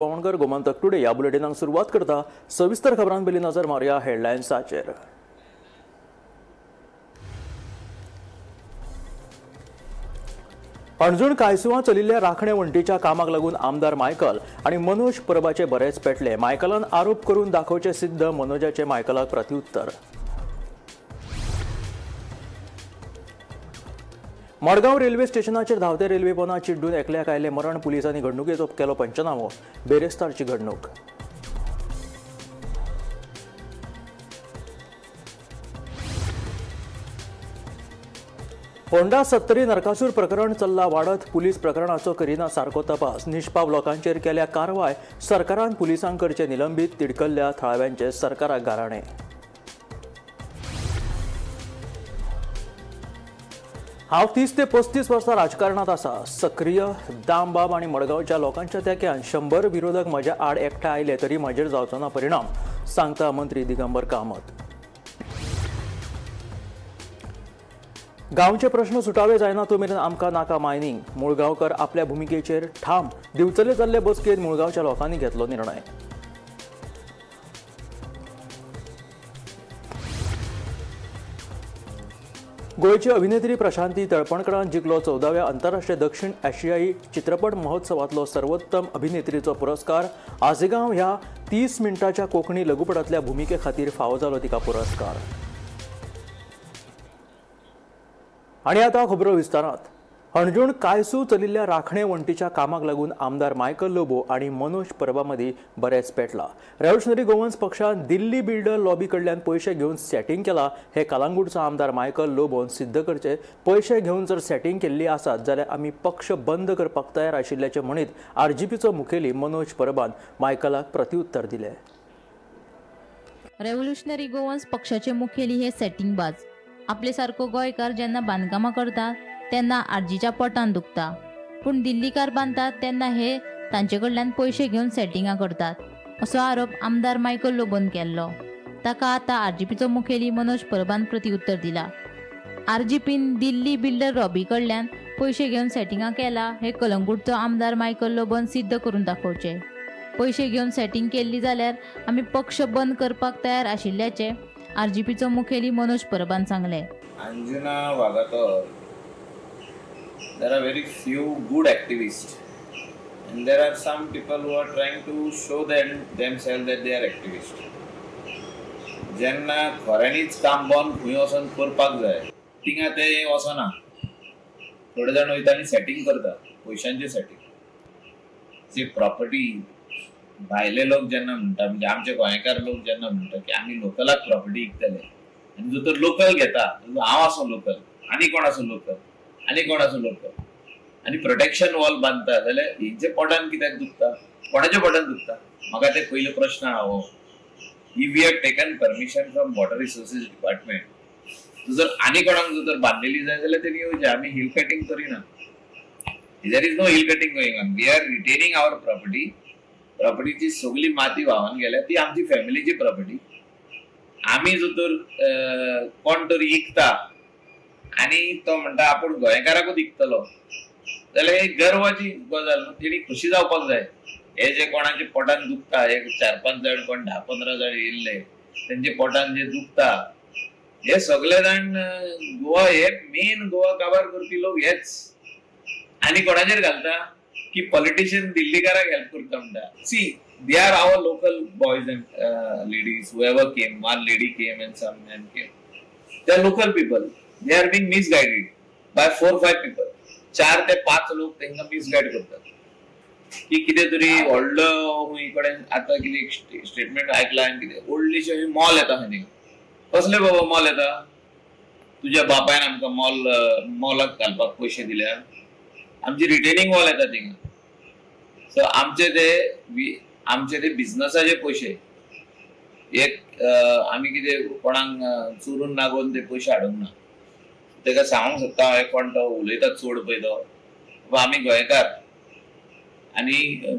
पवनकर Gomantak today या बुलेटिनाक सुरुवात करता सविस्तर खबरांपयलीं नजर मारया हेडलायन्साचेर। अणजूण कांयसुवां चलिल्ल्या राखणे वण्टीच्या कामाक लागून आमदार मायकल आनी मनोज परबाचे बरेच पेटले। मायकलान आरोप करून दाखोवचे सिद्ध, मनोजाचे मायकलाक प्रत्युत्तर। मडगांव रेल्वे स्टेशनाचेर धांवते रेल्वे पोंदा चिड्डून एकल्याक आयले मरण। पुलिसांनी घडणुकेचो केलो पंचनामो। बेरेस्तारची घडणूक। फोंडा 70 नरकासूर प्रकरण चल्ला वाडत। पुलीस प्रकरणाचो करिना सारको तपास। निष्पाप लोकांचेर केल्या कारवाय। सरकारान पुलिसांक करचे निलंबीत। तिडकल्ल्या थळाव्यांचे सरकाराक गाराणे। हांव 30 ते 35 वर्सां राजकारणात आसा। सक्रिय दामबाब आनी मडगांवच्या लोकांच्या तेंक्यान 100 विरोधक म्हज्या आड एकठांय आयले तरी म्हजेर जावचो ना परिणाम, सांगता मंत्री दिगंबर कामत। गांवचे प्रश्न सुटावे जायना तो मेरेन आमकां नाका मायनिंग। मुळगांवकर आपल्या भुमिकेचेर ठाम। दिवचले जाल्ले बसकेंत मुळगांवच्या लोकांनी घेतलो निर्णय। गोयची अभिनेत्री प्रशांती तळपणकरान जिखलो 14व्या आंतरराष्ट्रीय दक्षिण आशियाई चित्रपट महोत्सवातलो सर्वोत्तम अभिनेत्रीचो पुरस्कार। आजेगांव ह्या 30 मिनटाच्या कोंकणी लघुपटांतल्या भुमिके खातीर फावो जालो तिका पुरस्कार। आनी आतां खबरो विस्तारांत। अणजूण कांयसू चलिल्ल्या राखणे वण्टीच्या कामाक लागून आमदार मायकल लोबो आनी मनोज परबा मदीं बरेच पेटला। रेव्होल्युशनरी गोवन्स पक्षान दिल्ली बिल्डर लॉबी कडल्यान पयशे घेवन सेटिंग केला हे कलांगूटचो आमदार मायकल लोबोन सिद्ध करचे। पयशे घेवन जर सेटिंग केल्ली आसात जाल्यार आमी पक्ष बंद करपाक तयार आशिल्ल्याचे म्हणीत आरजीपीचो मुखेली मनोज परबान मायकलाक प्रत्युत्तर दिले। रेव्होल्युशनरी गोवन्स पक्षाचे मुखेली हे सेटिंग बाज। आपले सारको गोंयकार जेन्ना बांदकामां करता तेन्ना आरजीच्या पोटान दुखता, पूण दिल्लीकार बांदतात तेन्ना हे तांचे कडल्यान पयशे घेवन सेटिंगां करतात असो आरोप आमदार मायकल लोबोन केल्लो। ताका आतां आरजीपीचो मुखेली मनोज परबान प्रत्युत्तर दिला। आरजीपीन दिल्ली बिल्डर लॉबी कडल्यान पयशे घेवन सेटिंगां केला हे कलंगूटचो आमदार मायकल लोबोन सिद्ध करून दाखोवचे। पयशे घेवन सेटिंग केल्ली जाल्यार आमी पक्ष बंद करपाक तयार आशिल्ल्याचे आरजीपीचो मुखेली मनोज परबान सांगले। Anjuna Vagator, there are very few good activists and there are some people who are trying to show themselves that they are activists. जेन्ना खऱ्यांनीच काम बंद खंय वचून करपाक जाय थिंगा ते वचना। थोडे जाण वयता आनी सेटिंग करता, पयशांचे सेटिंग। जी प्रॉपर्टी भायले लोक जेन्ना म्हणटा म्हणजे आमचे गोंयकार लोक जेन्ना म्हणटा की आमी लोकलाक प्रॉपर्टी विकतले आनी जो तर लोकल घेता हांव आसो लोकल आनी कोण आसो लोकल आनी कोण आसो लोकल आनी प्रोटेक्शन वॉल बांदता जाल्यार हेंचे पोटान कित्याक दुखता, कोणाच्या पोटान दुखता? म्हाका ते पयलो प्रश्न हांव if we have taken permission from water resources department जर आनी कोणाक जर बांदलेली जाय जाल्यार तेणी येवचे। आमी हिल कटिंग करिना। There is no hill cutting going on. We are retaining our property. प्रॉपर्टीची सगळी माती व्हांवन गेल्या ती आमची फॅमिलीची प्रॉपर्टी। आमी जो तर कोण तरी विकता आनी तो म्हणटा आपूण गोंयकाराकूच विकतलो जाल्यार हे गर्वाची गजाल। तेणी खुशी जावपाक जाय। हे जे कोणाचे पोटान दुखता, एक 4-5 जाण कोण 10-15 जाण येयल्ले तेंचे पोटान जे दुखता हे सगळे जाण गोवा हे मेन गोवा काबार करपी लोक हेच आनी कोणाचेर घालता की पॉलिटिशियन दिल्लीकाराक हेल्प करता म्हणटा। See they are our local boys and ladies, whoever came, one lady came and some men came. They are local people. They are being misguided by 4-5 people. 4 ते 5 लोक त्यांना मिसगाइड करतात की कितें तरी व्हडलो इकडे आता कितें स्टेटमेंट ऐकला आणि कितें व्हडलीशी मॉल येता खंय कसले बाबा मॉल येता? तुझ्या बापायन आमकां मॉलाक घालपाक पयशे दिल्यार आमची रिटेनिंग वॉल येता थिंगा। सो आमचे ते बिझनसाचे पयशे एक आमी कितें कोणाक चोरून नागोवन ते पयशे हाडूंक ना। तेका सांगूंक सोदता हांव कोण तो उलयता चड पळय तो आमी गोंयकार आनी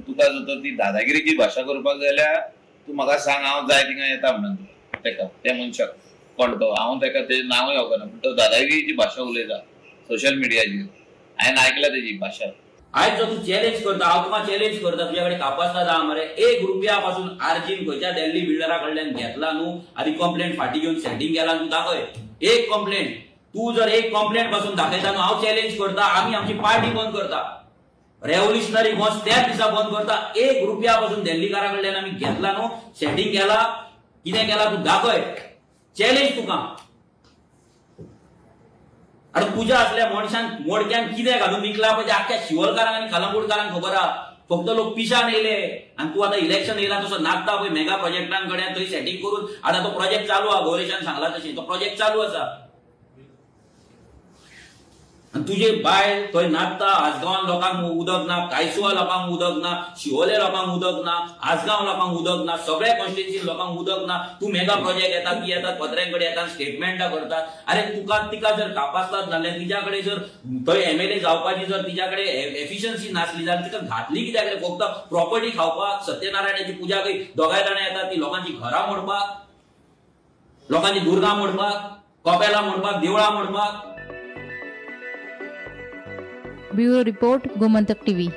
तुका जर तर ती दादागिरीची भाशा करपाक जाय जाल्यार तूं म्हाका सांग, हांव जाय थिंगा येता म्हणून तेका त्या मनशाक कोण तो हांव तेका तेजें नांवूय घेवना पूण तो दादागिरीची भाशा उलयता सोशल मिडियाचेर। हांवें आयकला तेजी भाशा। आज जो तू चॅलेंज करता हांव तुका चॅलेंज करता तुझ्या कडेन कापासा दा मरे 1 रुपया पासून आर्जीन खंयच्या दिल्ली बिल्डरा कडल्यान घेतला न्हू आनी कंप्लेंट फाटी घेवन सेटिंग केला तू दाखय एक कंप्लेंट तू जर एक कंप्लेंट पासून दाखयता न्हू हांव चॅलेंज करता आमी आमची पार्टी बंद करता रेव्होल्युशनरी वॉच त्या दिसा बंद करता 1 रुपया पासून दिल्लीकारा कडल्यान आमी घेतला न्हू सेटिंग केला कितें केला तू दाखय चॅलेंज तुका आणि तुझ्या असल्या मनशांक मोडक्यान कितें घालून विकला म्हणजे अख्ख्या शिवलकारांक आणि कलंगूटकारांक खबर आहा फक्त लोक पिशान येयले आणि तू आता इलेक्शन येयला तसो नाचता पळय मेगा प्रोजेक्टांकडे थंय सेटिंग करून आता तो प्रोजेक्ट चालू आहा गौरेशान सांगला तशी तो प्रोजेक्ट चालू आसा आणि तुझे बायल थंय नाचता आसगांवान लोकांक उदक ना कायसुवा लोकांक उदक ना शिवोले लोकांक उदक ना आसगांव लोकांक उदक ना सगळ्या कॉन्स्टिट्युएन्सी लोकांक उदक ना तू मेगा प्रोजेक्ट येता की येतात पत्र्यांकडे येतात स्टेटमेंटा करतात अरे तुका तिका जर कापासतात जाल्यार तिच्याकडे जर थंय एमएलए जावपाची जर तिच्याकडे एफिशियन्सी नासली जाल्यार तिका घातली कित्याक फक्त प्रॉपर्टी खावपाक सत्यनारायणाची पुजा काही दोगांय जाणां येतात ती लोकांची घरां मोडपाक लोकांची दुर्गा मोडपाक कपेलां मोडपाक देवळां मोडपाक bureau report Gomantak TV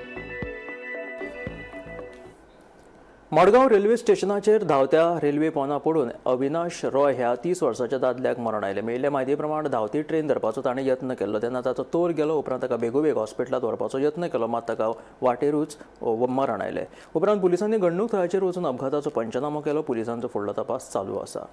Madgaon railway स्टेशनाचेर धांवत्या रेल्वे पोना पडून अविनाश रॉय ह्या 30 वर्साच्या दादल्याक मरण आयलें मेळिल्ले म्हायती प्रमाण धांवती ट्रेन धरपाचो ताणें यत्न केल्लो तेन्ना ताचो तोल गेलो उपरांत ताका बेगोबेग हॉस्पिटलांत व्हरपाचो यत्न केलो मात ताका वाटेरूच मरण आयलें उपरांत पुलिसांनी घडणूक थळाचेर वचून अपघाताचो पंचनामो केलो पुलिसांचो फुडलो तपास चालू आसा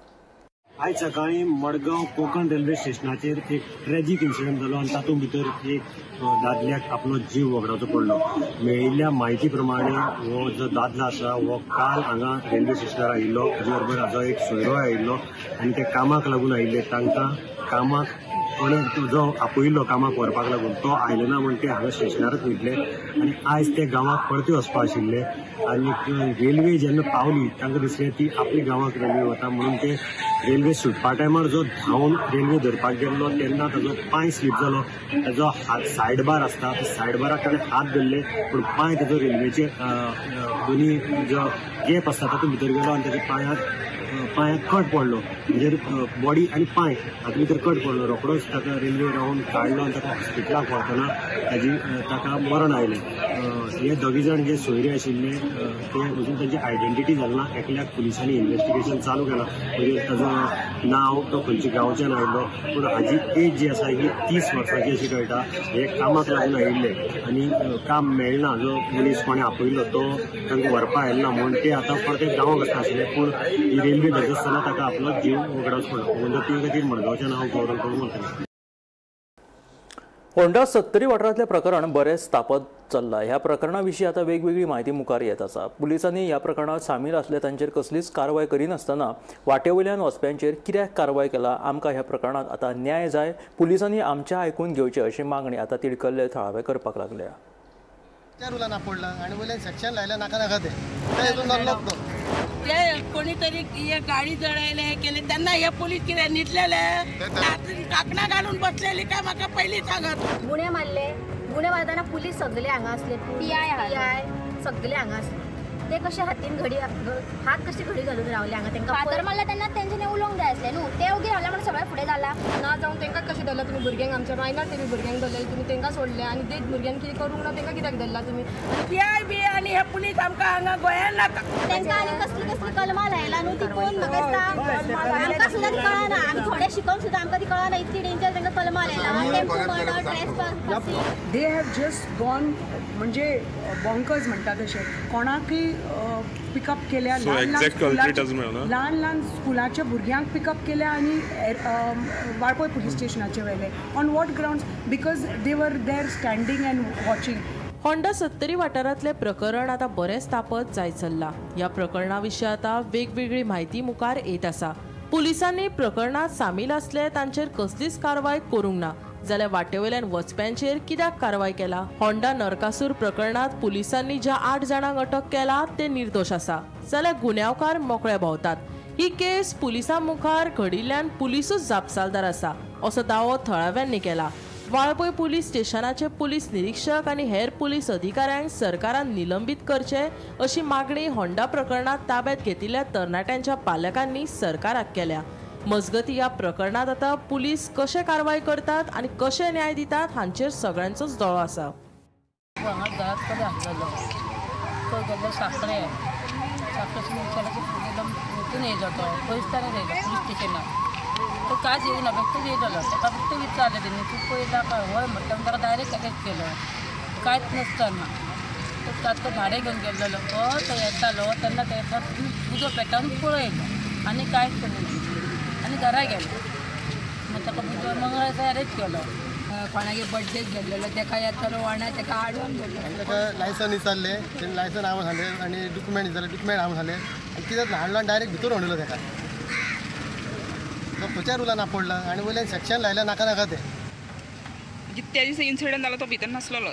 आज सकाळी मडगांव कोकण रेल्वे स्टेशनाचेर एक ट्रॅजिक इन्सिडंट जालो आनी तातूंत भितर एक दादल्याक आपलो जीव वगडावचो पडलो मेळिल्ल्या म्हायती प्रमाणे हो जो दादलो आसा हो काल हांगा रेल्वे स्टेशनार आयिल्लो ताजे बरोबर हाजो एक सोयरो आयिल्लो आनी ते कामाक लागून आयिल्ले तांकां कामाक कोणें जो आपयिल्लो कामाक व्हरपाक लागून तो आयलो ना म्हण ते हांगा स्टेशनारच न्हिदले आनी आयज ते गांवाक परते वचपा आशिल्ले आनी रेल्वे जेन्ना पावली तांकां दिसलें ती आपली गांवाक रेल्वे वता म्हणून ते रेल्वे सुटपा टायमार जो धांवन रेल्वे धरपाक गेल्लो तेन्ना ताजो पांय स्लीप जालो ताजो हात सायड बार आसता त्या सायड बाराक ताणें हात धरले पूण पांय ताजो रेल्वेचे दोनी जो गॅप आसता तातूंत भितर गेलो आनी ताच्या पांयाक कट पडलो म्हणजे बॉडी आनी पांय हातूंत भितर कट पडलो रोखडोच ताका रेल्वे रावन काडलो आनी ताका हॉस्पिटलाक व्हरतना ताका मरण आयलें हे दोगी जाण जे सोयरे आशिल्ले ते अजून तांची आयडेंटिटी जाली ना एकल्याक पुलिसांनी इन्व्हेस्टिगेशन चालू केलां म्हणजे ताजो नांव तो खंयच्या गांवच्यान आयिल्लो पूण हाजी एज जी आसा ही 30 वर्सांची अशी कळटा हे कामाक लागून आयिल्ले आनी काम मेळना जो मनीस कोणें आपयलो तो तांकां व्हरपा आयलो ना म्हूण ते आतां परते गांवांत वचना आशिल्ले पूण ही रेल्वे धरता आसतना ताका आपलो जीव वगडावचो पडलो म्हणजे ती खातीर मडगांवच्या नांव गौरव करून म्हणटा होंडा 70 वाठारांतलें प्रकरण बरेंच तापत चल्लां ह्या प्रकरणा विशीं आतां वेगवेगळी म्हायती मुखार येत आसा पुलिसांनी ह्या प्रकरणात सामील आसले तांचेर कसलीच कारवाय करिनासतना वाटेवयल्यान वचप्यांचेर कित्याक कारवाय केला आमकां ह्या प्रकरणात आतां न्याय जाय पुलिसांनी आमचें आयकून घेवचें अशी मागणी आतां तिडकल्ले थळावे करपाक लागल्या त्या रुलान आपडला आणि वयल्यान सेक्शन लायला नाका नाका ते हेतून नरलोक तो ते कोणीतरी हे गाडी जळायले हे केले त्यांना हे पोलीस किती न्हिदलेले काकणा घालून बसलेली काय म्हाका पयलीं सांगत गुन्हे मारले गुन्हे मारताना पुलीस सगळे हांगा असले पीआय सगळे हांगा असले ते कशे हातीन घडी हात कशी घडी घालून रावले हांगा तांकां फादर मारला तेन्ना तेंच्यानी उलोवंक जाय आसलें न्हू ते ओगे रावले म्हणून सगळे फुडें जाला ना जावन तांकां कशें धरला तुमी भुरग्यांक आमच्या मायनॉरिटी भुरग्यांक धरले तुमी तांकां सोडले आनी ते भुरग्यांक कितें करूंक ना तांकां कित्याक धरला तुमी पीआय बी आनी हे पुलीस आमकां हांगा गोंयांत नाका तांकां आनी कसली कसली कलमां लायला न्हू ती कोण म्हाका दिसता आमकां सुद्दां ती कळना आमी थोडे शिकोवन सुद्दां आमकां ती कळना इतली डेंजर तांकां कलमां लायला tempo murder trespass they have just gone म्हणजे बॉन्कर्स म्हणटा तशें कोणाकय पिकअप केल्या ल्हान ल्हान स्कुलाच्या भुरग्यांक पिकअप केल्या आनी वाळपय पुलीस स्टेशनाचे व्हेले on what grounds because they were there standing and watching Honda 70 वाठारांतले प्रकरण आतां बरेंच तापत जायत चल्लां ह्या प्रकरणा विशीं आतां वेगवेगळी म्हायती मुखार येत आसा पुलिसांनी प्रकरणात सामील आसले तांचेर कसलीच कारवाय करूंक ना जाल्यार वाटेवयल्यान वचप्यांचेर कित्याक कारवाय केला होंडा नरकासूर प्रकरणात पुलिसांनी ज्या 8 जाणांक अटक केला ते निर्दोष आसा जाल्यार गुन्यांवकार मोकळे भोंवतात ही केस पुलिसां मुखार घडिल्ल्यान पुलिसूच जापसालदार आसा असो दावो थळाव्यांनी केला वाळपय पुलीस स्टेशनाचे पुलीस निरीक्षक आनी हेर पुलीस अधिकाऱ्यांक सरकारान निलंबीत करचे अशी मागणी होंडा प्रकरणात ताब्यात घेतिल्ल्या तरणाट्यांच्या पालकांनी सरकाराक केल्या मजगती ह्या प्रकरणात आतां पुलीस कशे कारवाय करतात आनी कशे न्याय दितात हांचेर सगळ्यांचोच दोळो आसा हांगा घरात कडेन आसलेलो तो गेल्लो साखळे वचून येयलो तो पयसताना येयलो पुलीस स्टेशनार तो कांयच येवना बेश्टोच येयलो ताका फक्त विचारलें तेणी तूं पळयला काय हय म्हटल्यार ताका डायरेक्ट अरेस्ट केलो कांयच नासतना तो ताका भाडें घेवन गेल्लो तो येतालो तेन्ना ताका उजो पेटावन पळयलो आनी कांयच करिना आनी घरा गेलो मागीर ताका पुजो मंगळार अरेस्ट केलो कोणागे बर्थडे गेल्लो ताका येतालो वांगडा ताका हाडून गेलो ताका लायसन विचारले तेणी लायसन हांव सांगलें आनी डॉक्युमेंट विचारले डॉक्युमेंट हांव सांगलें आनी कित्याक हाडलो डायरेक्ट भितर हाडलो ताका तो खंयच्या रुलान आपडला आनी वयल्यान सेक्शन लायल्या नाका नाका ते त्या दिसा इन्सिडंट जालो तो भितर नासलो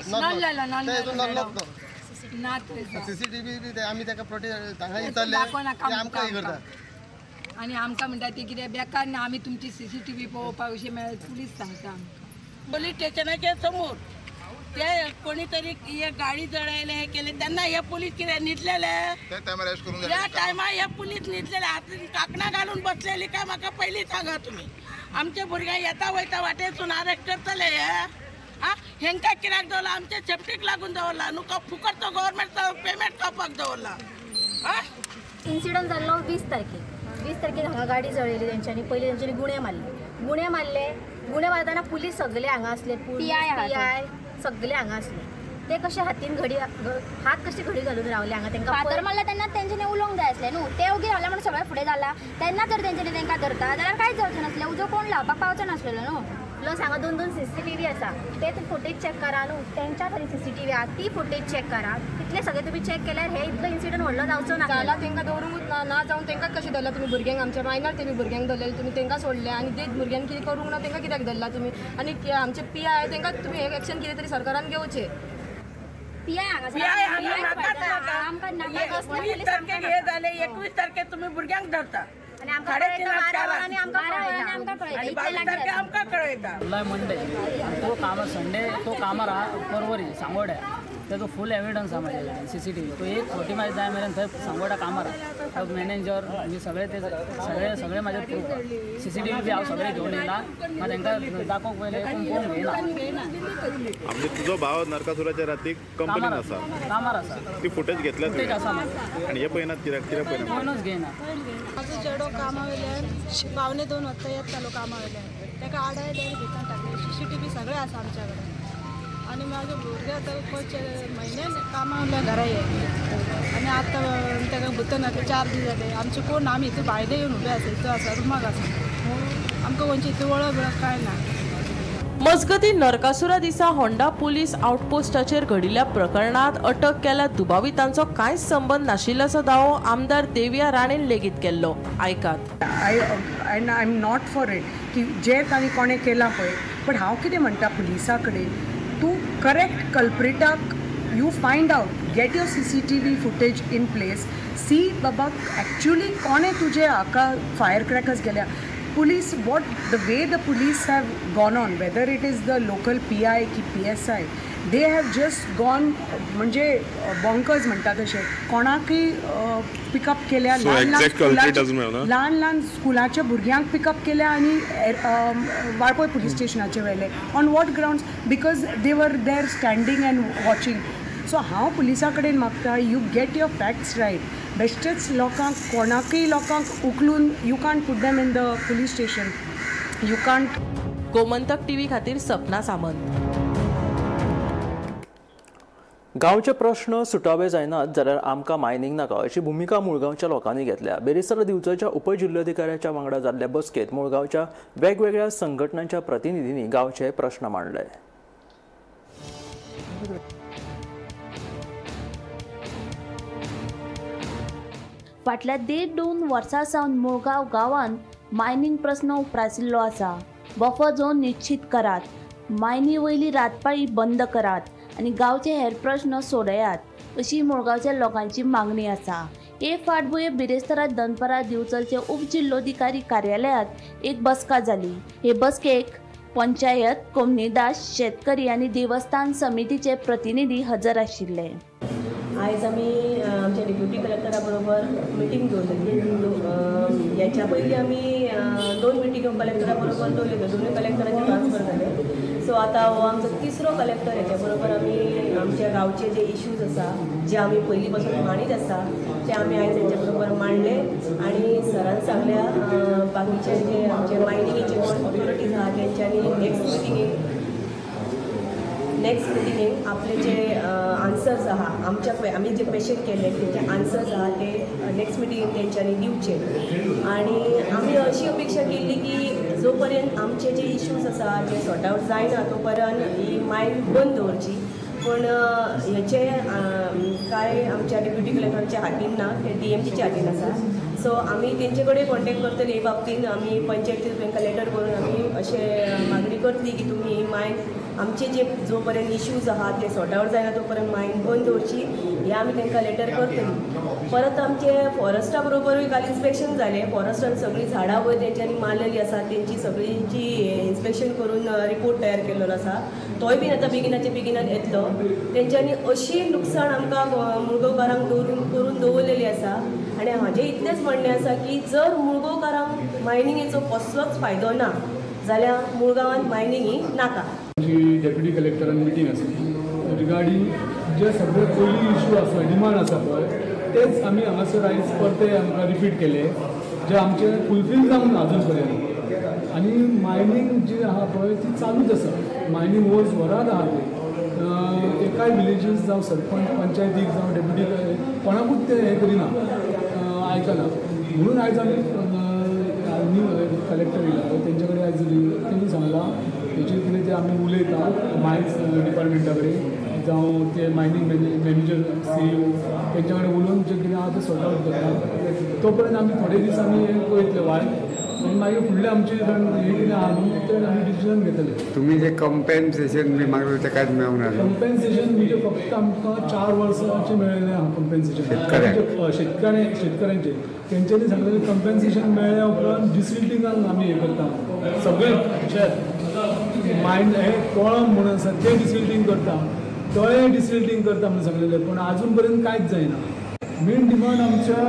सीसीटीव्ही बी आमी ताका प्रोटेक्ट हांगा विचारले आमकां हे करता आनी आमकां म्हणटा ती कितें बेकार ना आमी तुमची सीसीटीव्ही पळोवपाक अशें मेळ्ळें पुलीस सांगता पुलीस स्टेशनाचे समोर ते कोणी तरी हे गाडी जळायले हे केले तेन्ना हे पुलीस कितें न्हिदलेले ह्या टायमार हे पुलीस न्हिदलेले हातीन कांकणां घालून बसलेली काय म्हाका पयलीं सांगा तुमी आमचे भुरग्यांक येता वयता वाटेसून अरेस्ट करतले हे हेंकां कित्याक दवरला आमच्या सेफ्टीक लागून दवरला न्हू का फुकट तो गव्हर्मेंट पेमेंट खावपाक दवरला इन्सिडंट जाल्लो 20 तारखेक हांगा गाडी जळयली तेंच्यांनी पयलीं तेंच्यांनी गुणे मारले गुणे मारतना पुलीस सगळे हांगा असले PI सगळे हांगा असले ते कशे हातीन हात कशे घडी घालून रावले हांगा तांकां फातर मारला तेन्ना तेंच्यांनी उलोवंक जाय आसलें न्हू ते ओगे रावले म्हणून सगळें फुडें जाला तेन्ना जर तेंच्यांनी तांकां धरता जाल्यार कांयच जावचें नासलें उजो कोण लावपाक पावचो नासलेलो न्हू प्लस हांगा 2 CCTV आसा ते फुटेज चॅक करा न्हू तेंच्या थंय CCTV आहा ती फुटेज चॅक करा तितले सगळे तुमी चॅक केल्यार हे इतलो इन्सिडंट व्हडलो जावचो ना जाला तेंकां दवरूंकूच ना जावन तेंकां कशें धरला तुमी भुरग्यांक आमच्या मायनर तेमी भुरग्यांक धरलेले तुमी तेंकां सोडले आनी ते भुरग्यांक कितें करूंक ना तेंकां कित्याक धरला तुमी आनी आमचे PI तेंकां तुमी एक एक्शन कितें तरी सरकारान घेवचें PI आमकां 21 तारखेक तुमी भुरग्यांक धरता मंडे तो काम संडे तो कामार आहा परवरी सांगोड्या तेजो फूल एविडन्स आहा म्हाजे कडेन CCTV तो एक फोटी म्हाजे जाय मेरेन थंय सांगोड्या कामार आहा मॅनेजर बी सगळे म्हाजे प्रूफ CCTV बी हांव सगळे घेवन येयला मागीर तांकां दाखोवंक पयलें पळोवंक घेयना म्हणजे तुजो भाव नरकासुराच्या रातीक कंपनीन आसा कामार आसा ती फुटेज घेतल्या फुटेज आसा आनी हे पळयनात कित्याक पळयना कोणूच घेयना म्हाजो चेडो कामा वयल्यान 2:45 वाजता येतालो कामा वयल्यान ताका आडायले भितर टाकले CCTV सगळे आसा आमच्या कडेन आनी म्हाजे भुरगे आतां म्हयन्यान कामा वयल्यान घरा येयले आनी आतां ताका भितर ना 4 दीस जाले आमचे कोण आमी हितून भायले येवन उबे आसा हितून आसा रुमाक आसा आमकां खंयची हितून वळख कांय ना मजगती नरकासुरा दिसा होंडा पुलीस आउटपोस्टाचेर घडिल्ल्या प्रकरणात अटक केल्या दुबावितांचो कांयच संबंध नाशिल्ल्याचो दावो आमदार देविया राणेन लेगीत केल्लो आयकात I am not for it की जे तांणी कोणें केलां पळय बट हांव कितें म्हणटा पुलिसा कडेन तूं करेक्ट कल्प्रिटाक you find out get your CCTV footage in place see बाबा एक्चुअली कोणें तुजे हाका फायर क्रॅकर्स गेल्या police the way the police have gone on whether it is the local PI ki PSI they have just gone म्हणजे bonkers म्हणटा तशें कोणाकय pickup केल्या ल्हान स्कुलाच्या भुरग्यांक पिकअप केल्या आनी वाळपय पुलीस स्टेशनाचे व्हेले on what grounds because they were there standing and watching so हांव पुलिसा कडेन मागता you get your facts right बेश्टेच लोकांक कोणाकय लोकांक उखलून you can't put them in the police station you can't Gomantak TV खातीर सपना सामंत गांवचे प्रश्न सुटावे जायनात जाल्यार आमकां मायनिंग नाका अशी भुमिका मुळगांवच्या लोकांनी घेतल्या बेरेस्तार दिवचोच्या उपजिल्लोधिकाऱ्याच्या वांगडा जाल्ल्या बसकेत मुळगांवच्या वेगवेगळ्या संघटनांच्या प्रतिनिधींनी गांवचे प्रश्न मांडले फाटल्या 1.5-2 वर्सां सावन मुळगांव गांवांत मायनिंग प्रस्न उपरासिल्लो आसा बफर झोन निश्चित करात मायनी वयली रातपाळी बंद करात आनी गांवचे हेर प्रश्न सोडयात अशी मुळगांवच्या लोकांची मागणी आसा हे फाटभुंये बिरेस्तारा दनपारा दिवचलचे उपजिल्लोधिकारी कार्यालयात एक बसका जाली हे बसकेक पंचायत कोमनीदास शेतकरी आनी देवस्थान समितीचे प्रतिनिधी हजर आशिल्ले आयज आमी आमच्या डेप्युटी कलेक्टरा बरोबर मिटींग दवरलेली. याच्या पयलीं आमी 2 मिटींग कलेक्टरा बरोबर दवरल्यो, दोनूय कलेक्टराचे ट्रान्सफर जाले. सो आतां हो आमचो 3रो कलेक्टर. हेच्या बरोबर आमी आमच्या गांवचे जे इश्यूज आसा, जे आमी पयलीं पासून मांडीत आसा, ते आमी आयज तेंच्या बरोबर मांडले. आनी सरान सांगल्या बाकीचे जे आमचे मायनिंगेचे ऑथॉरिटीज आहा तेंच्यांनी नेक्स्ट मिटिंगेक आपले जे आन्सर्स आहा, आमी जे क्वेश्चन केले तेंचे आन्सर्स आहा ते नेक्स्ट मिटिंगेक तेंच्यांनी दिवचे. आनी आमी अशी अपेक्षा केल्ली की जो पर्यंत आमचे जे इश्यूज आसा जे सॉर्ट आवट जायना तो पर्यंत ही मायन बंद दवरची. पण हेचे कांय आमच्या डेप्युटी कलेक्टराच्या हातीन ना, ते DMGच्या हातीन आसा. सो आमी तेंचे कडेन कॉन्टेक्ट करतली. हे बाबतींत आमी पंचायती तांकां लेटर करून आमी अशें मागणी करतली की तुमी ही मायन आमचे जे जो पर्यंत इश्यूज आहा ते सॉर्ट आवट जायना तो पर्यंत मायन बंद दवरची. हे आमी तांकां लेटर करतली. परत आमचे फॉरेस्टा बरोबरूय काल इन्स्पेक्शन जालें. फॉरेस्टान सगळीं झाडां वयर तेंच्यांनी मारलेलीं आसा, तेंची सगळींची इन्स्पेक्शन करून रिपोर्ट तयार केल्लो आसा. तोय बीन आतां बेगिनात येतलो. तेंच्यांनी अशी लुकसाण आमकां मुळगांवकारांक करून दवरलेली आसा. आनी हाजें इतलेंच म्हणणें आसा की जर मुळगांवकारांक मायनिंगेचो कसलोच फायदो ना जाल्यार मुळगांवांत मायनिंग ही नाका. जी डेप्युटी कलेक्टरान मिटींग आसली रिगार्डींग जे सगळे पयली इश्यू आसा, डिमांड आसा पळय, तेच आमी हांगासर आयज परते आमकां रिपीट केले, जे आमचे फुलफील जावन अजून पर्यंत. आनी मायनींग जी आहा पळय ती चालूच आसा. मायनींग वर्स वरात आहा ते. एकाय विलेजीस जावं सरपंच, पंचायतीक जावं डेप्युटी कोणाकूच ते हें करिना, आयकना. म्हणून आयज आमी न्यू कलेक्टर येयला तेंचे कडेन आयज तेणी सांगलां हेचेर कितें ते आमी उलयता मायन्स डिपार्टमेंटा कडेन जावं ते मायनींग मॅनेजर CEO तेंचे कडेन उलोवन जें कितें आहा तें सॉर्ट आवट करता. तो पर्यंत आमी थोडे दीस आमी हें पळयतले वायट, आनी मागीर फुडलें आमचें हें कितें आहा न्हू तें आमी डिसिजन घेतले. तुमी जे कंपेन्सेशन बी मागलें तें कांयच मेळूंक ना. कंपेन्सेशन म्हणजे फक्त आमकां 4 वर्सांचें मेळिल्लें आहा कंपेन्सेशन शेतकऱ्यांचें. तेंच्यांनी सांगलें कंपेन्सेशन मेळ्ळ्या उपरांत डिसिल्टिंगाक आमी हें करता. सगळें शेत मायंड हे कोळम म्हणून आसा ते डिसिल्टिंग करता, तोय डिसिल्टिंग करता म्हणून सांगलेलें. पूण आजून पर्यंत कांयच जायना. मेन डिमांड आमच्या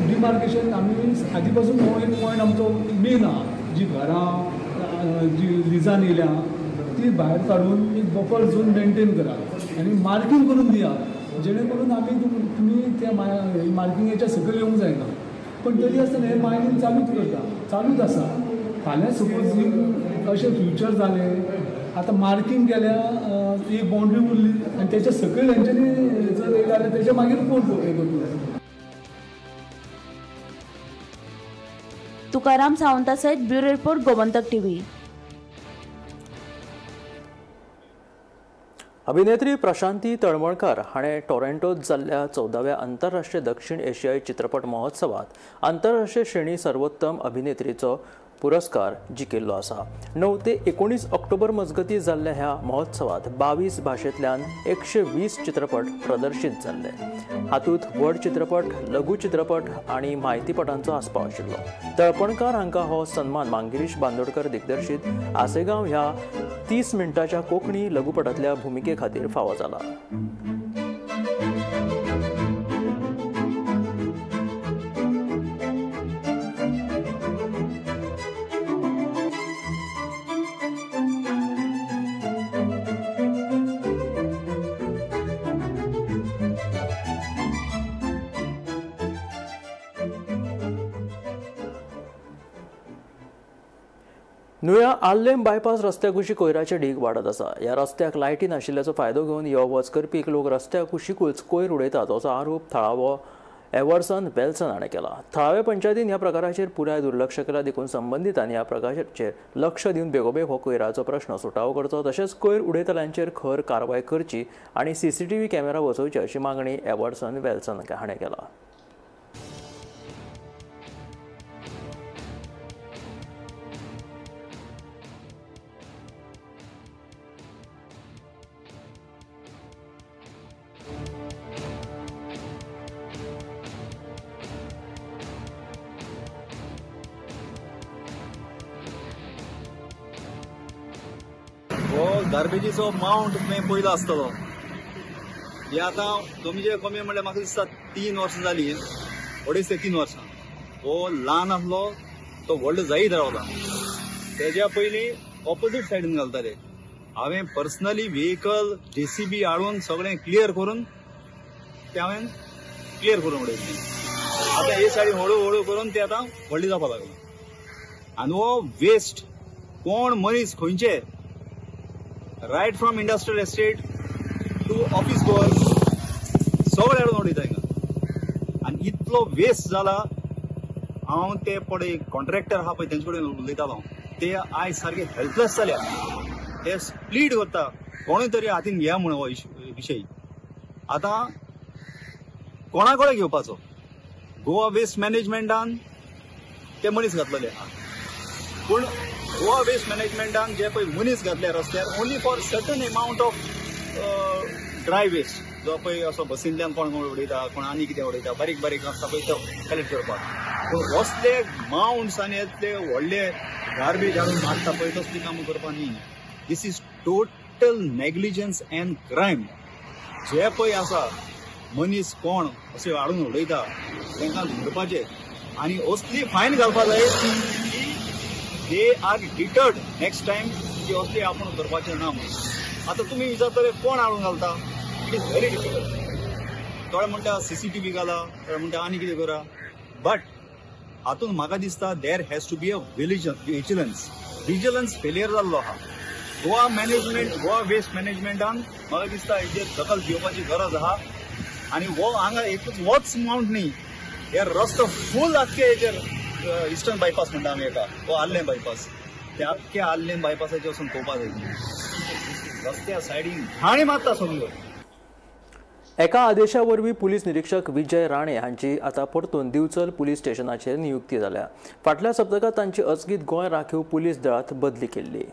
डिमार्केशन आमी आदी पासून हो एक पॉयंट आमचो मेन आहा. जी घरां जी लिजान येयल्या ती भायर काडून एक बफर झोन मेंटेन करात आनी मार्कींग करून दियात, जेणे करून आमी तुमी त्या मार्किंगेच्या सकयल येवंक जायना. पण तरी आसतना हें मायनींग चालूच आसा. फाल्यां सपोज अशें फ्युचर जालें, आतां मार्कींग केल्या एक बाउंड्री उरली आनी तेच्या सकयल हेंच्यांनी जर येयलें जाल्यार तेच्या मागीर कोण हें करतलो. तुकाराम सावंता सयत ब्युरो रिपोर्ट गोमंतक TV. अभिनेत्री प्रशांती तळमळकर हाणें टोरंटोंत जाल्ल्या 14व्या आंतरराष्ट्रीय दक्षिण एशियाई चित्रपट महोत्सवात आंतरराष्ट्रीय श्रेणी सर्वोत्तम अभिनेत्रीचो पुरस्कार जिखिल्लो आसा. 9 ते 19 ऑक्टोबर मजगती जाल्ल्या ह्या महोत्सवात 22 भाशेंतल्यान 120 चित्रपट प्रदर्शीत जाल्ले. हातूंत व्हड चित्रपट, लघु चित्रपट आनी म्हायतीपटांचो आस्पाव आशिल्लो. तळपणकार हांकां हो सन्मान मांगिरीश बांदोडकर दिग्दर्शीत आसेगांव ह्या 30 मिनटांच्या कोंकणी लघुपटांतल्या भुमिके खातीर फावो जाला. नुया आल्लेम बायपास रस्त्या कुशी कोयराचे ढीग वाडत आसा. ह्या रस्त्याक लायटी नाशिल्ल्याचो फायदो घेवन यो वच करपी लोक रस्त्या कुशीकूच कोयर उडयतात असो आरोप थळावो एवर्सन वेल्सन हाणें केला. थळाव्या पंचायतीन ह्या प्रकाराचेर पुराय दुर्लक्ष केला. देखून संबंधितांनी ह्या प्रकाराचेर लक्ष दिवन बेगोबेग हो कोयराचो प्रश्न सुटावो करचो, तशेंच कोयर उडयतल्यांचेर खर कारवाय करची आनी CCTV कॅमेरा बसोवचे अशी मागणी एवर्सन वेल्सन हाणें केला. हो गार्बेजीचो माउंट तुवें पयलो आसतलो. हे आतां कमी म्हणल्यार म्हाका दिसता 3 वर्सां जाली, 2.5 ते 3 वर्सां. हो ल्हान आसलो तो व्हडलो जायत रावता. तेज्या पयलीं ऑपोजीट सायडीन घालताले. हांवें पर्सनली व्हेकल JCB हाडून सगळें क्लियर करून ते हांवें क्लियर करून उडयलें. आतां हे सायडीन हळू करून ते आतां व्हडली जावपाक लागली. आनी हो वेस्ट कोण मनीस खंयचे right from industrial estate to office goer सगळे हाडून उडयता हिंगा. आनी इतलो वेस्ट जाला. हांव ते पळय कॉन्ट्रॅक्टर आहा पळय तेंचे कडेन उलयतालो, ते आयज सारखे हेल्पलेस जाल्या. ते प्लीड करता कोणूय तरी हातीन घ्या म्हणून हो विशय. आतां कोणा कडेन घेवपाचो? गोवा वेस्ट मॅनेजमेंटान ते मनीस घातलेले आहा, पूण गोवा वेस्ट मॅनेजमेंटान जे पळय मनीस घातले रस्त्यार only for certain amount of dry waste, जो पळय असो बसींतल्यान कोण उडयता, कोण आनी कितें उडयता, बारीक आसता पळय तो कलेक्ट करपाक. पूण असले माउंट्स आनी येतले व्हडले गार्बेज हाडून मारता पळय तसली कामां करपा न्ही. This is total negligence and crime. जे पळय आसा मनीस कोण अशें हाडून उडयता तांकां धरपाचें आनी असली फायन घालपाक जाय की they are deterred next time की असले आपूण करपाचें ना म्हणून. आतां तुमी विचारतले कोण हाडून घालता? It is very difficult. थोडे म्हणटा CCTV घाला, थोडे म्हणटा आनी कितें करा. बट हातूंत म्हाका दिसता there has to be a vigilance failure जाल्लो आहा. गोवा वेस्ट मॅनेजमेंटान म्हाका दिसता हेजेर दखल घेवपाची गरज आहा. आनी हो हांगा एकूच होच माउंट न्ही, हे रस्तो फूल आख्खे हेजेर इस्टर्न बायपास म्हणटा आमी हेका, हो आल्लें बायपास, ते आख्खे आल्लें बायपासाचेर वचून पळोवपाक जाय. रस्त्या सायडीन घाणी मारता सगळ्यो. एका आदेशा वरवीं पुलीस निरीक्षक विजय राणे हांची आतां परतून दिवचल पुलीस स्टेशनाचेर नियुक्ती जाल्या. फाटल्या सप्तकात तांची अचकीत गोंय राखीव पुलीस दळांत बदली केल्ली.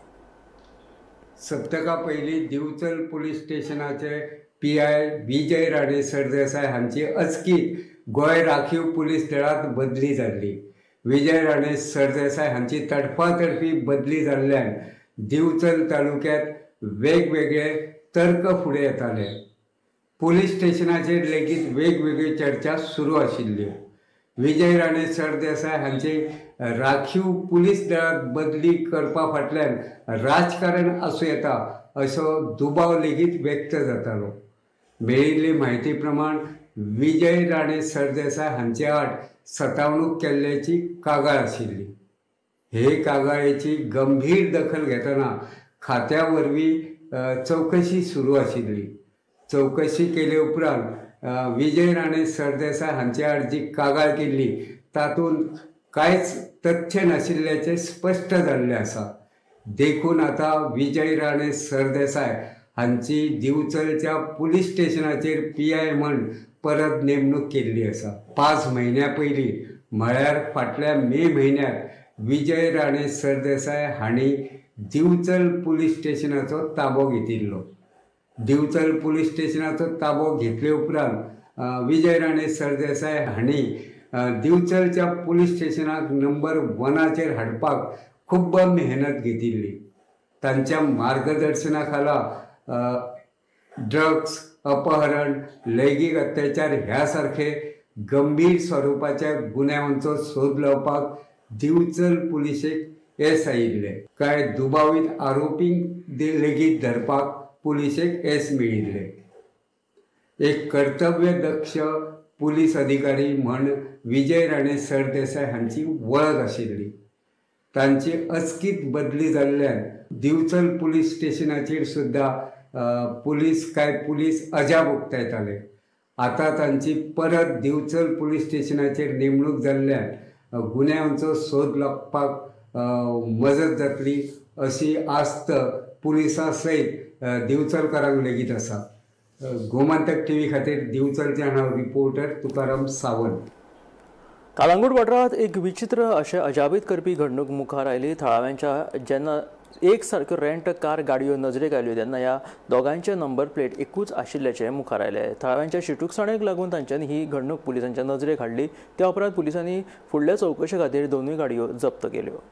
सप्तका पयलीं दिवचल पुलीस स्टेशनाचे PI विजय राणे सरदेसाय हांची अचकीत गोंय राखीव पुलीस दळांत बदली जाल्ली. विजय राणे सरदेसाय हांची तडफातडफी बदली जाल्ल्यान दिवचल तालुक्यांत वेगवेगळे तर्क फुडें येताले. पुलीस स्टेशनाचेर लेगीत वेगवेगळी चर्चा सुरू आशिल्ल्यो. विजय राणे सरदेसाय हांची राखीव पुलीस दळांत बदली करपा फाटल्यान राजकारण आसूं येता असो दुबाव लेगीत व्यक्त जातालो. मेळिल्ली म्हायती प्रमाण विजय राणे सरदेसाय हांचे आड सतावणूक केल्ल्याची कागाळ आशिल्ली. हे कागाळीची गंभीर दखल घेतना खात्या वरवीं चवकशी सुरू आशिल्ली. चवकशी केले उपरांत विजय राणे सरदेसाय हांचे आड जी कागाळ केल्ली तातूंत कांयच तथ्य नाशिल्ल्याचें स्पश्ट जाल्लें आसा. देखून आतां विजय राणे सरदेसाय हांची दिवचलच्या पुलीस स्टेशनाचेर PI म्हण परत नेमणूक केल्ली आसा. 5 म्हयन्यां पयलीं म्हळ्यार फाटल्या मे म्हयन्यात विजय राणे सरदेसाय हांणी दिवचल पुलीस स्टेशनाचो ताबो घेतिल्लो. दिवचल पुलीस स्टेशनाचो ताबो घेतले उपरांत विजय राणे सरदेसाय हांणी दिवचलच्या पुलीस स्टेशनाक नंबर 1चेर हाडपाक खूब मेहनत घेतिल्ली. तांच्या मार्गदर्शना खाला ड्रग्स, अपहरण, लैंगिक अत्याचार ह्या सारखे गंभीर स्वरूपाच्या गुन्यांचो सोद लावपाक दिवचल पुलिसेक येस आयिल्ले. कांय दुबावीत आरोपींक लेगीत धरपाक पुलिसेक येस मेळिल्ले. एक कर्तव्यदक्ष पुलीस अधिकारी म्हण विजय राणे सरदेसाय हांची वळख आशिल्ली. तांची अचकीत बदली जाल्ल्यान दिवचल पुलीस स्टेशनाचेर सुद्दां पुलीस अजाप उक्तायताले. आतां तांची परत दिवचल पुलीस स्टेशनाचेर नेमणूक जाल्ल्यान गुन्यांचो सोद लागपाक मजत जातली अशी आस्त पुलिसां सयत दिवचलकारांक लेगीत आसा. गोमंतक TV खातीर दिवचलच्यान हांव रिपोर्टर तुकाराम सावंत. कालांगूट वाठारांत एक विचित्र अशें अजापीत करपी घडणूक मुखार आयली. थळाव्यांच्या जेन्ना एक सारक्यो रेंट कार गाडयो नजरेक आयल्यो तेन्ना ह्या दोगांचे नंबर प्लेट एकूच आशिल्ल्याचे मुखार आयले. थळाव्यांच्या शिटूकसाणेक लागून तांच्यांनी ही घडणूक पुलिसांच्या नजरेक हाडली. त्या उपरांत पुलिसांनी फुडल्या चवकशे खातीर दोनूय गाडयो जप्त केल्यो.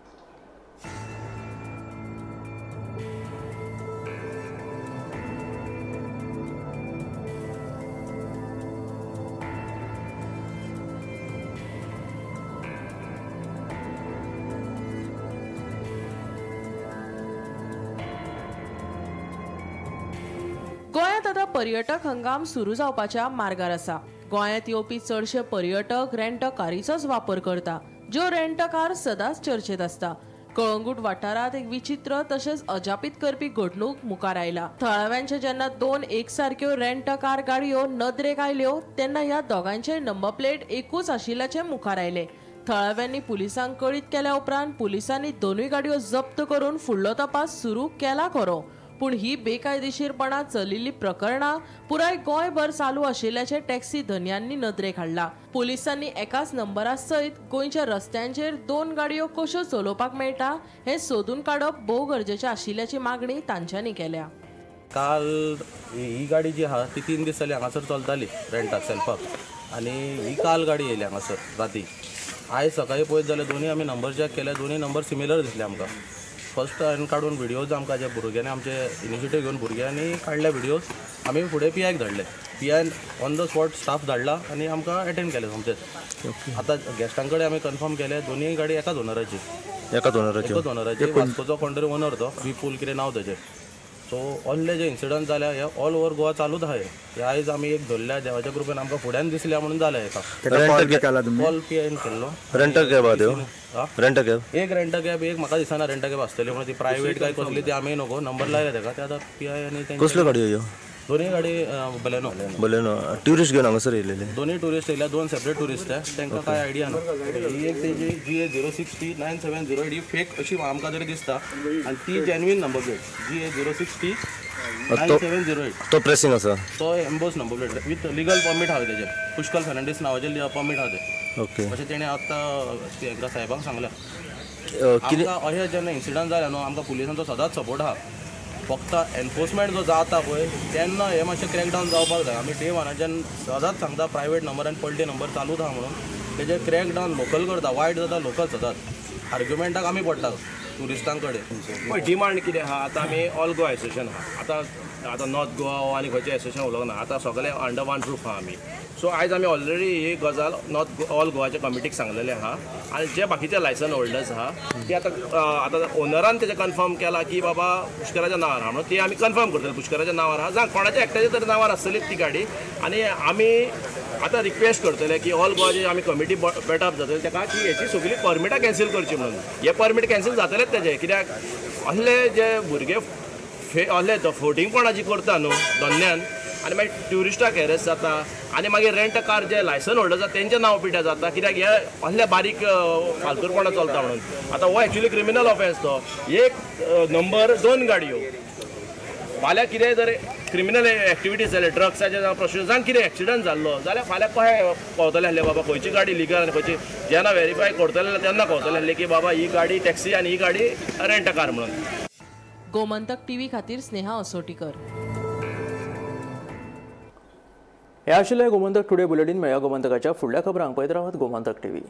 आता पर्यटक हंगाम सुरू जावपाच्या मार्गार आसा. गोंयांत येवपी चडशे पर्यटक रेंट कारीचोच वापर करता, ज्यो रेंट कार सदांच चर्चेत आसता. कळंगूट वाठारात एक विचित्र तशेंच अजापीत करपी घडणूक मुखार आयला. थळाव्यांचे जेन्ना 2 एकसारक्यो रेंट कार गाडयो नदरेक आयल्यो तेन्ना ह्या दोगांचे नंबर प्लेट एकूच आशिल्ल्याचे मुखार आयले. थळाव्यांनी पुलिसांक कळीत केल्या उपरांत पुलिसांनी दोनूय गाडयो जप्त करून फुडलो तपास सुरू केला खरो. पूण ही बेकायदेशीरपणां चलिल्ली प्रकरणां पुराय गोंयभर चालू आशिल्ल्याचे टॅक्सी धन्यांनी नदरेक हाडला. पुलिसांनी एकाच नंबरा सयत गोंयच्या रस्त्यांचेर 2 गाडयो कश्यो चलोवपाक मेळटा हें सोदून काडप भोव गरजेचें आशिल्ल्याची मागणी तांच्यांनी केल्या. काल ही गाडी जी आहा ती 3 दीस जाली हांगासर चलताली रेंटाक सेल्फाक, आनी ही काल गाडी येयली हांगासर राती. आयज सकाळी पळयत जाल्यार दोनी आमी नंबर चॅक केले, दोनी नंबर सिमिलर दिसले आमकां. फर्स्ट हांवें काडून व्हिडियोज आमकां जे भुरग्यांनी आमचे इनिशिएटीव घेवन भुरग्यांनी काडले व्हिडियोज आमी फुडें PIक धाडले. PIन ऑन द स्पॉट स्टाफ धाडला आनी आमकां अटेंड केले सोमतेच. आतां गेस्टां कडेन आमी कन्फर्म केले दोनूय गाडी एकाच ओनराची वास्कोचो कोण तरी ओनर तो विपूल कितें नांव ताचें. सो असले जे इन्सिडंट जाल्या हे ऑल ओवर गोवा चालूच आहा. हे आयज आमी एक धरल्या देवाच्या कृपेन आमकां फुड्यान दिसल्या म्हणून जालें एका कॉल PIन केल्लो. रेंट कॅब एक रेंट कॅब एक म्हाका दिसना रेंट कॅब आसतली म्हणून ती प्रायवेट काय कसली ती आमी नको नंबर लायले तेका. ते आतां PI आनी कसल्यो गाडयो ह्यो? दोनूय गाडी बलेनो ट्युरिस्ट घेवन हांगासर येयलेले. दोनूय ट्युरिस्ट येयल्या, 2 सेपरेट ट्युरिस्ट आहे, तांकां काय आयडिया ना. ही एक तेजी GA 060 970 ही फेक अशी आमकां तरी दिसता आनी ती जेन्युइन नंबर प्लेट GA 060 9708 तो प्रेसिंग आसा, तो emboss number plate with legal permit हांवें तेजेर पुष्कल फर्नांडीस नांवाचेर परमीट आहा ते. ओके अशें तेणें आतां तांकां साहेबांक सांगल्या. आमकां अशें जेन्ना इन्सिडंट जाले न्हू आमकां पुलिसांचो सदांच सपोर्ट आहा. फक्त एनफोर्समेंट जो जाता पळय तेन्ना हे मातशें क्रॅकडावन जावपाक जाय. आमी डे वनाच्यान सदांच सांगता प्रायवेट नंबर आनी पलटी नंबर चालूच आहा म्हणून तेजेर क्रॅकडावन लोकल करता. वायट जाता लोकल सदांच आर्ग्युमेंटाक आमी पडटा ट्युरिस्टां कडेन. पळय डिमांड कितें आहा आतां आमी ऑल गोवा एसोसिएशन आहा. आतां नॉर्थ गोवा आनी खंयचें एसोसिएशन उलोवना, आतां सगळे अंडर वन रूफ आहा आमी. सो आयज आमी ऑलरेडी ही गजाल नॉर्थ ऑल गोवाच्या कमिटीक सांगलेलें आहा आनी जे बाकीचे लायसन होल्डर्स आहा ती आतां ओनरान तेजें कन्फर्म केला की बाबा पुष्कराच्या नांवार आहा म्हणून ती आमी कन्फर्म करतले पुष्कराच्या नांवार आहा जावं कोणाच्या एकट्याच्या तरी नांवार आसतलीच ती गाडी. आनी आमी आतां रिक्वेस्ट करतले की ऑल गोवा जे आमी कमिटी बेटअप जातले ताका की हेची सगळी परमिटां कॅन्सील करची म्हणून. हे परमीट कॅन्सील जातलेच तेजे, कित्याक असले जे भुरगे असले फोटिंगपणां जी करता न्हू धन्यान आनी मागीर ट्युरिस्टाक हेरेस जाता आनी मागीर रेंट कार जे लायसन होल्डर आसा तेंचे नांव पिड्या जाता, कित्याक हे असले बारीक फालतूरपणां चलता म्हणून. आतां हो एक्चुली क्रिमिनल ऑफेन्स तो. एक नंबर 2 गाडयो फाल्यां कितेंय जर क्रिमिनल एक्टिविटीज जाले ड्रग्साचे जावं प्रोस्टिट्युशन कितें एक्सिडंट जाल्लो जाल्यार फाल्यां कशें कळटलें आसलें बाबा खंयची गाडी लिगल आनी खंयची. जेन्ना व्हेरीफाय करतले तेन्ना कळटलें आसलें की बाबा ही गाडी टॅक्सी आनी ही गाडी रेंट कार म्हणून. गोमंतक TV खातीर स्नेहा असोटीकर. हे आशिल्लें गोमंतक टुडे बुलेटिन. मेळया गोमंतकाच्या फुडल्या खबरांक पळयत रावात Gomantak TV.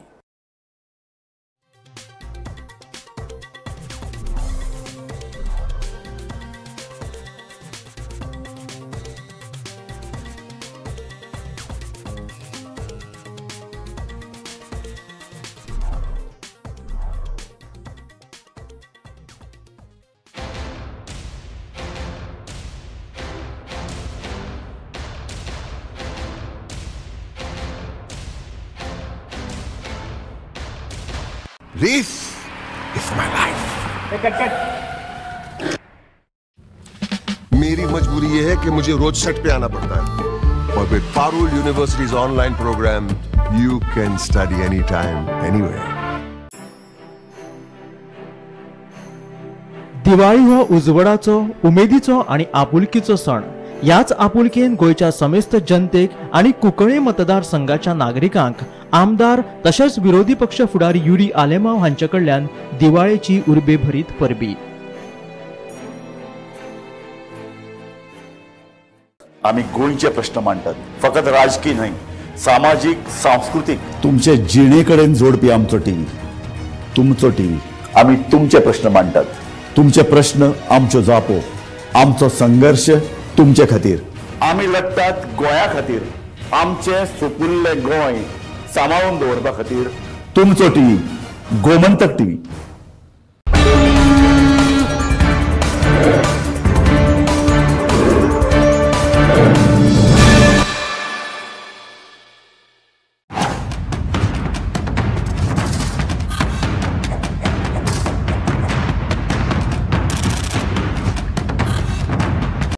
This is my life. मेरी मजबूरी ये है कि मुझे रोज सेट पे आना पड़ता है और with Parul universities online programme you can study any time anywhere. Diwali हो उजवडाचो, उमेदीचो आणि आपुलकीचो सण. याच आपुलकेन गोयच्या समेस्त जनतेक आणि कुंकळे मतदारसंघाच्या नागरिकांक आमदार तशेंच विरोधी पक्ष फुडारी युरी आलेमांव हांचे कडल्यान दिवाळेची उर्बेभरीत परबी. आम्ही गोंयचे प्रश्न मांडटात, फकत राजकीय न्हय, सामाजीक सांस्कृतिक. तुमचे जिणेकडेन जोडपी आमचो टीव्ही, तुमचो टीव्ही. आम्ही तुमचे प्रश्न मांडटात. तुमचे प्रश्न आमच्यो जापो, आमचो संघर्ष तुमचे खातीर. आम्ही लढटात गोंया खातीर, आमचे सोपुल्ले गोंय सांबाळून दवरपा खातीर. तुमचो टीव्ही, गोमंतक टीव्ही.